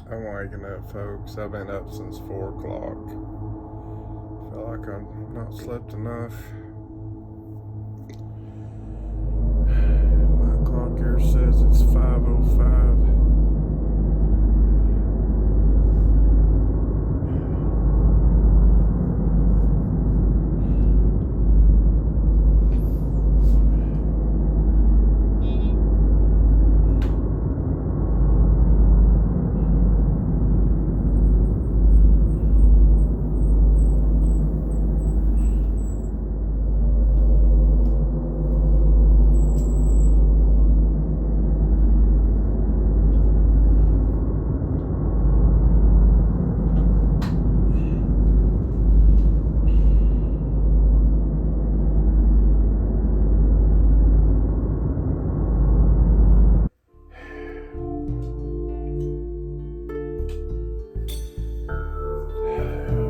I'm waking up, folks. I've been up since 4 o'clock. Feel like I've not slept enough. My clock here says it's 5:05.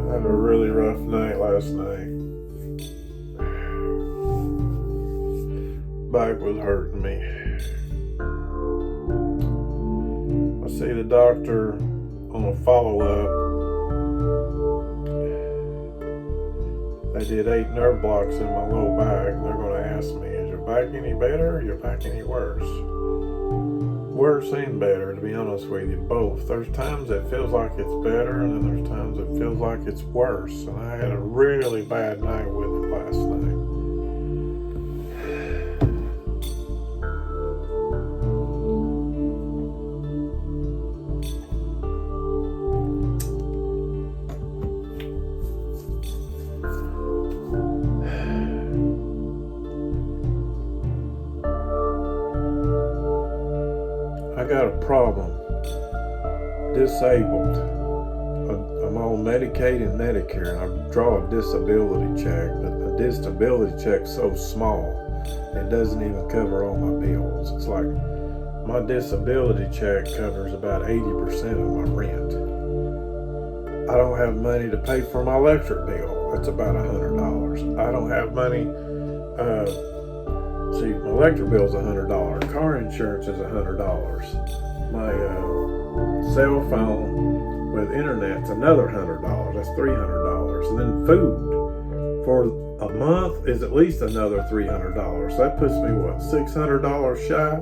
I had a really rough night last night. Back was hurting me. I see the doctor on a follow-up. They did 8 nerve blocks in my low back. They're going to ask me, is your back any better or your back any worse? Worse and better, to be honest with you, both. There's times it feels like it's better, and then there's times it feels like it's worse. And I had a really bad night with it last night. I got a problem. Disabled. I'm on Medicaid and Medicare, and I draw a disability check, but the disability check's so small, it doesn't even cover all my bills. It's like my disability check covers about 80% of my rent. I don't have money to pay for my electric bill. That's about $100. I don't have money. See, my electric bill's $100. Car insurance is $100. My cell phone with internet's another $100. That's $300. And then food for a month is at least another $300. That puts me $600 shy.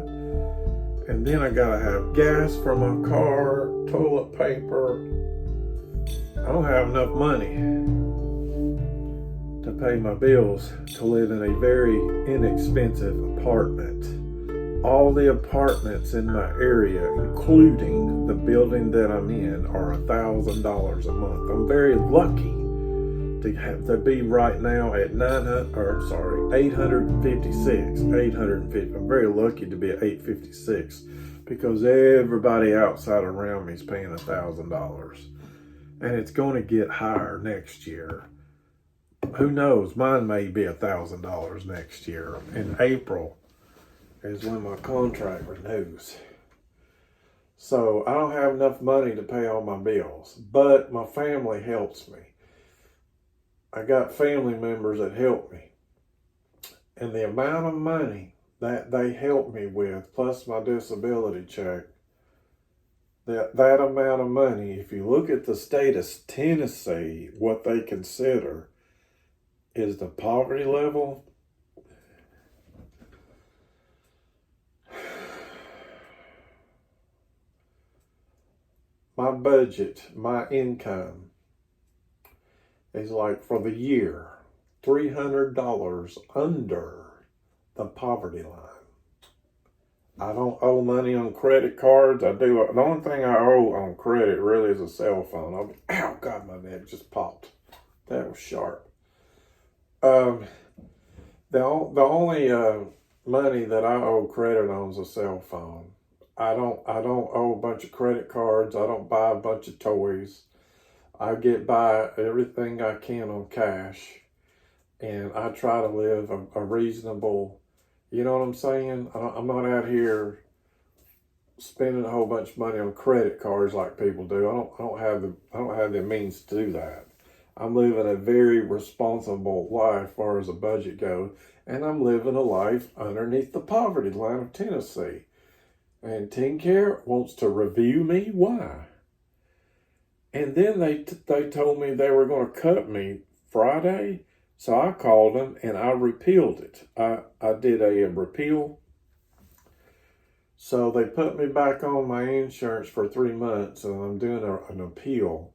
And then I gotta have gas for my car, toilet paper. I don't have enough money to pay my bills to live in a very inexpensive apartment. All the apartments in my area, including the building that I'm in, are $1,000 a month. I'm very lucky to be right now at 856. I'm very lucky to be at 856 because everybody outside around me is paying $1,000, and it's going to get higher next year. Who knows? Mine may be $1,000 next year. In April is when my contract renews. So I don't have enough money to pay all my bills, but my family helps me. I got family members that help me. And the amount of money that they help me with, plus my disability check, that amount of money, if you look at the state of Tennessee, what they consider is the poverty level. My budget, my income is like for the year, $300 under the poverty line. I don't owe money on credit cards. The only thing I owe on credit really is a cell phone. Ow, God, my neck just popped. That was sharp. The only money that I owe credit on is a cell phone. I don't owe a bunch of credit cards. I don't buy a bunch of toys. I get by everything I can on cash, and I try to live a reasonable. You know what I'm saying? I'm not out here spending a whole bunch of money on credit cards like people do. I don't have the means to do that. I'm living a very responsible life as far as a budget goes, and I'm living a life underneath the poverty line of Tennessee. And Tenncare wants to review me? Why? And then they told me they were going to cut me Friday. So I called them and I repealed it. I did a repeal. So they put me back on my insurance for 3 months, and I'm doing an appeal,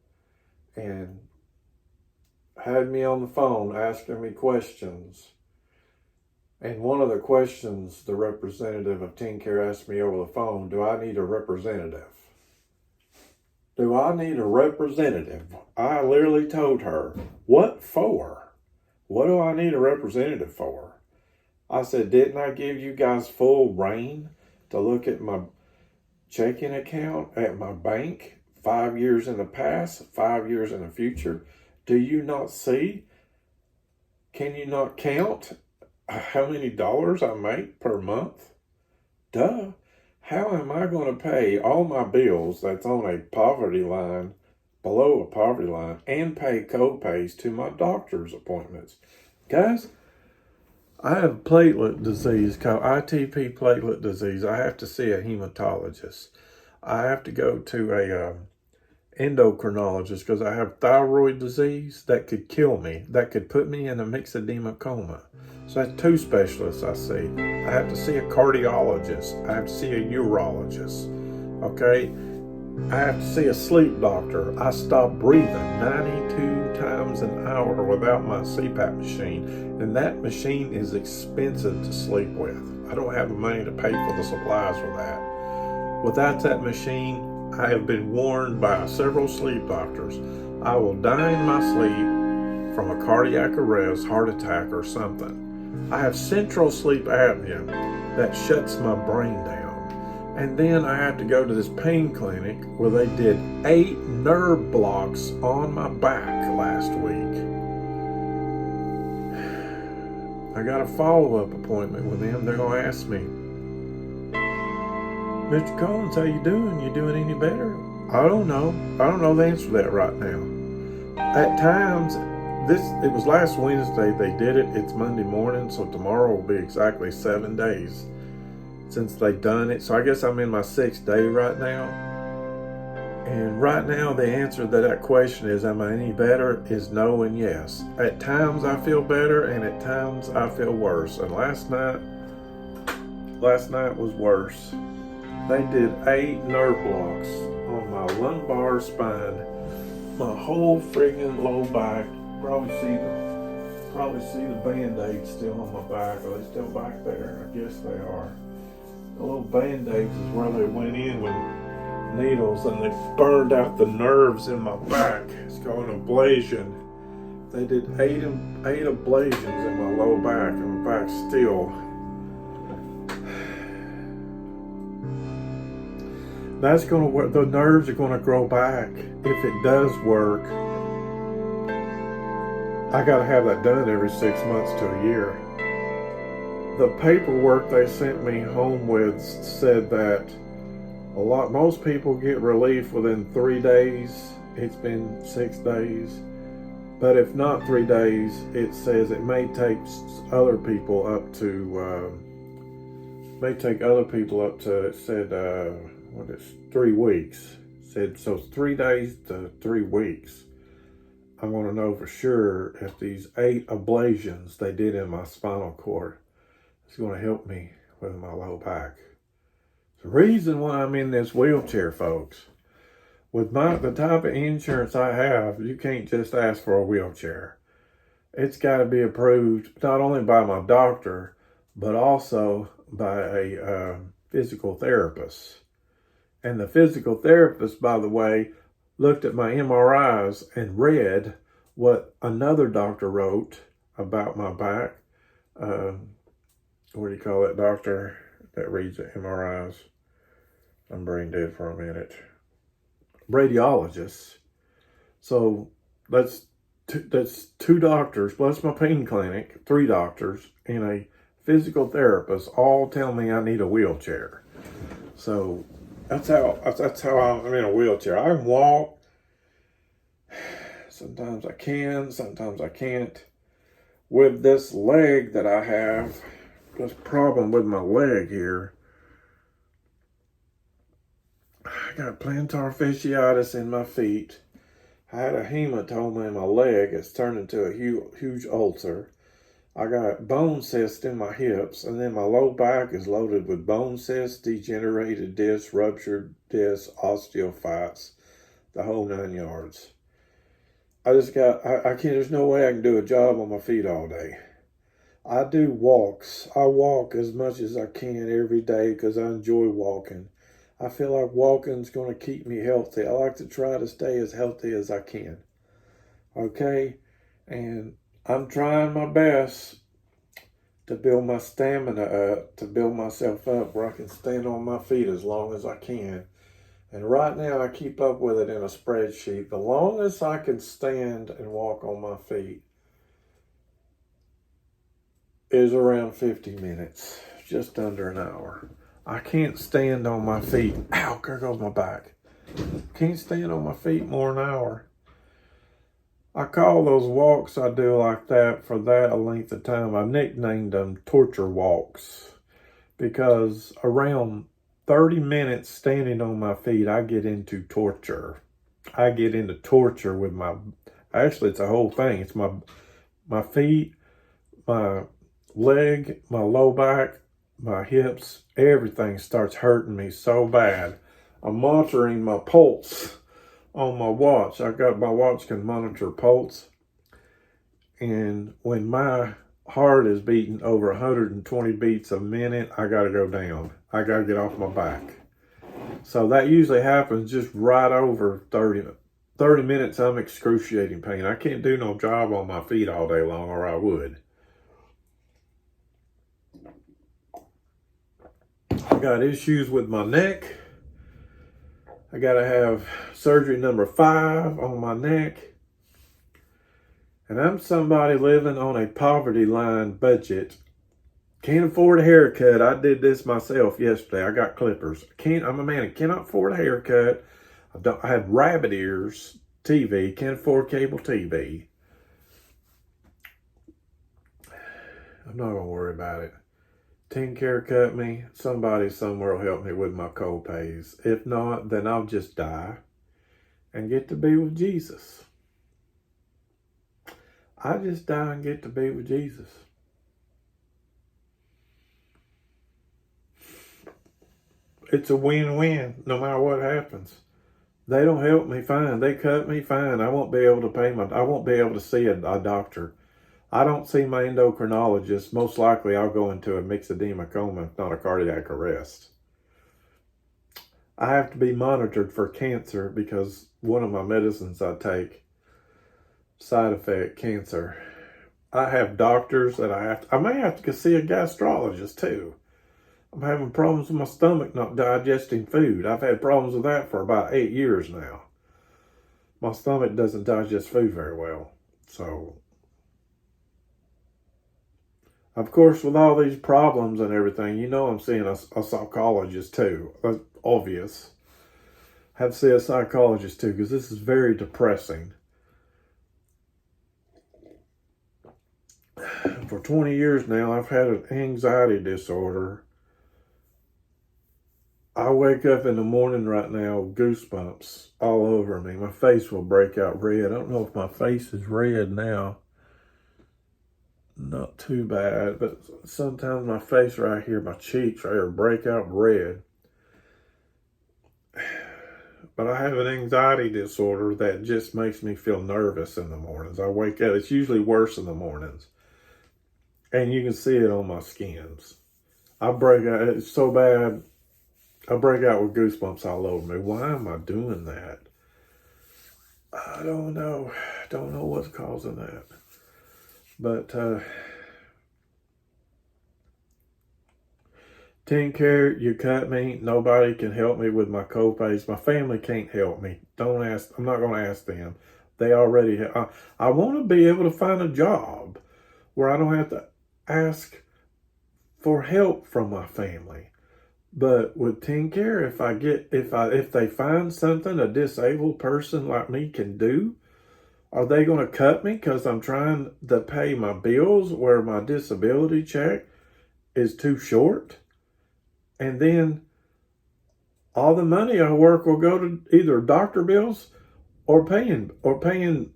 and had me on the phone asking me questions. And one of the questions the representative of Tenncare asked me over the phone, do I need a representative? Do I need a representative? I literally told her, what for? What do I need a representative for? I said, didn't I give you guys full reign to look at my checking account at my bank 5 years in the past, 5 years in the future? Do you not see? Can you not count how many dollars I make per month? Duh. How am I going to pay all my bills that's on a poverty line, below a poverty line, and pay co-pays to my doctor's appointments? Guys, I have platelet disease called ITP platelet disease. I have to see a hematologist. I have to go to a endocrinologist because I have thyroid disease that could kill me, that could put me in a myxedema coma. So that's 2 specialists I see. I have to see a cardiologist. I have to see a urologist. Okay? I have to see a sleep doctor. I stop breathing 92 times an hour without my CPAP machine. And that machine is expensive to sleep with. I don't have the money to pay for the supplies for that. Without that machine, I have been warned by several sleep doctors. I will die in my sleep from a cardiac arrest, heart attack, or something. I have central sleep apnea that shuts my brain down. And then I had to go to this pain clinic where they did 8 nerve blocks on my back last week. I got a follow-up appointment with them. They're going to ask me, Mr. Collins, how you doing? You doing any better? I don't know. I don't know the answer to that right now. At times, it was last Wednesday they did it. It's Monday morning, so tomorrow will be exactly 7 days since they've done it. So I guess I'm in my 6th day right now. And right now the answer to that question is, am I any better, is no and yes. At times I feel better and at times I feel worse. And last night was worse. They did 8 nerve blocks on my lumbar spine, my whole friggin' low back. Probably see the Band-Aids still on my back. Are they still back there? I guess they are. The little Band-Aids is where they went in with needles and they burned out the nerves in my back. It's called an ablation. They did 8 ablations in my low back, and my back's still. That's going to work. The nerves are going to grow back. If it does work, I got to have that done every 6 months to a year. The paperwork they sent me home with said that most people get relief within 3 days. It's been 6 days. But if not 3 days, it says it may take other people up to, it said, 3 weeks. It said, so 3 days to 3 weeks. I want to know for sure if these 8 ablations they did in my spinal cord is going to help me with my low back. The reason why I'm in this wheelchair, folks, with the type of insurance I have, you can't just ask for a wheelchair. It's got to be approved not only by my doctor, but also by a physical therapist. And the physical therapist, by the way, looked at my MRIs and read what another doctor wrote about my back. What do you call that doctor that reads the MRIs? I'm brain dead for a minute. Radiologist. So that's 2 doctors plus my pain clinic, 3 doctors and a physical therapist all tell me I need a wheelchair. So that's how I'm in a wheelchair. I can walk. Sometimes I can, sometimes I can't. With this leg that I have, this problem with my leg here, I got plantar fasciitis in my feet. I had a hematoma in my leg. It's turned into a huge ulcer. I got bone cysts in my hips, and then my low back is loaded with bone cysts, degenerated discs, ruptured discs, osteophytes, the whole 9 yards. I can't, there's no way I can do a job on my feet all day. I do walks. I walk as much as I can every day because I enjoy walking. I feel like walking's going to keep me healthy. I like to try to stay as healthy as I can. Okay? And I'm trying my best to build my stamina up, to build myself up where I can stand on my feet as long as I can. And right now I keep up with it in a spreadsheet. The longest I can stand and walk on my feet is around 50 minutes, just under an hour. I can't stand on my feet. Ow, there goes my back. Can't stand on my feet more than an hour. I call those walks I do like that for that length of time, I nicknamed them torture walks, because around 30 minutes standing on my feet, I get into torture. I get into torture with actually it's a whole thing. It's my feet, my leg, my low back, my hips, everything starts hurting me so bad. I'm monitoring my pulse on my watch. My watch can monitor pulse. And when my heart is beating over 120 beats a minute, I got to go down. I got to get off my back. So that usually happens just right over 30 minutes. I'm excruciating pain. I can't do no job on my feet all day long, or I would. I got issues with my neck. I got to have surgery number 5 on my neck. And I'm somebody living on a poverty line budget. Can't afford a haircut. I did this myself yesterday. I got clippers. I'm a man who cannot afford a haircut. I had rabbit ears TV. Can't afford cable TV. I'm not going to worry about it. Tenncare cut me. Somebody somewhere will help me with my co-pays. If not, then I'll just die and get to be with Jesus. I just die and get to be with Jesus. It's a win-win no matter what happens. They don't help me, fine. They cut me, fine. I won't be able to I won't be able to see a doctor. I don't see my endocrinologist. Most likely I'll go into a myxedema coma, if not a cardiac arrest. I have to be monitored for cancer because one of my medicines I take, side effect cancer. I have doctors that I may have to see a gastrologist too. I'm having problems with my stomach not digesting food. I've had problems with that for about 8 years now. My stomach doesn't digest food very well. So, of course, with all these problems and everything, I'm seeing a psychologist too. That's obvious. I have to see a psychologist too, because this is very depressing. For 20 years now, I've had an anxiety disorder. I wake up in the morning right now with goosebumps all over me. My face will break out red. I don't know if my face is red now. Not too bad, but sometimes my face right here, my cheeks right here break out red. But I have an anxiety disorder that just makes me feel nervous in the mornings. I wake up, it's usually worse in the mornings. And you can see it on my skins. I break out, it's so bad, I break out with goosebumps all over me. Why am I doing that? I don't know. Don't know what's causing that. But Tenncare, you cut me. Nobody can help me with my co-pays. My family can't help me. Don't ask. I'm not going to ask them. They already I want to be able to find a job where I don't have to ask for help from my family. But with Tenncare, if they find something a disabled person like me can do, are they going to cut me because I'm trying to pay my bills where my disability check is too short? And then all the money I work will go to either doctor bills or paying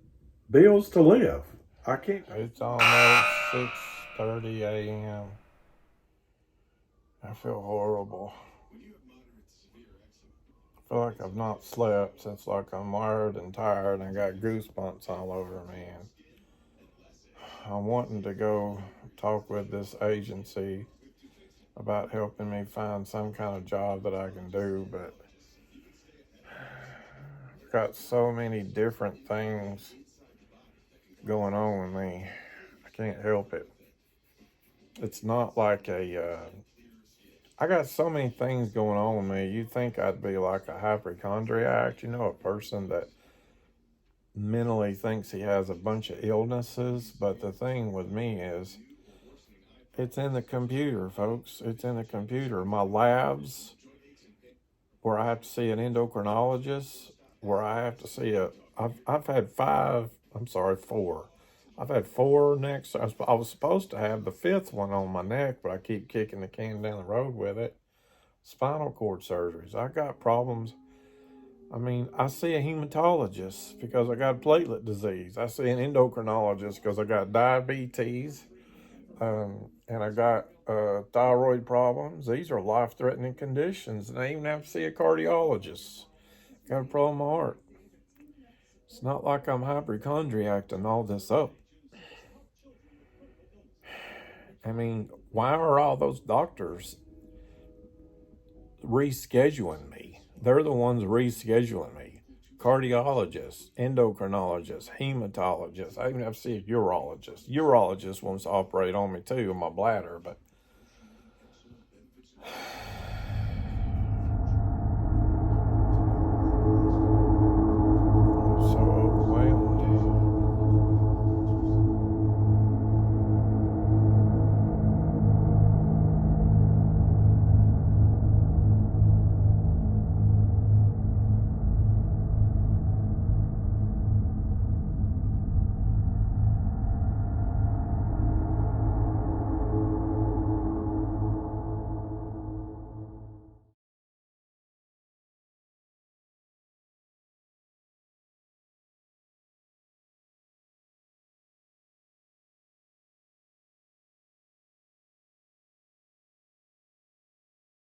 bills to live. I can't. It's almost 6:30 a.m. I feel horrible. I feel like I've not slept since like I'm wired and tired and got goosebumps all over me. And I'm wanting to go talk with this agency about helping me find some kind of job that I can do, but I've got so many different things going on with me. I can't help it. It's not like I got so many things going on with me. You'd think I'd be like a hypochondriac, a person that mentally thinks he has a bunch of illnesses. But the thing with me is, it's in the computer, folks. It's in the computer. My labs, where I have to see an endocrinologist, where I have to see I've had four. I've had four necks. I was supposed to have the fifth one on my neck, but I keep kicking the can down the road with it. Spinal cord surgeries. I got problems. I mean, I see a hematologist because I got platelet disease. I see an endocrinologist because I got diabetes, and I got thyroid problems. These are life-threatening conditions, and I even have to see a cardiologist. Got a problem with my heart. It's not like I'm hypochondriacing all this up. I mean, why are all those doctors rescheduling me? They're the ones rescheduling me. Cardiologists, endocrinologists, hematologists. I even have to see a urologist. Urologist wants to operate on me too, on my bladder, but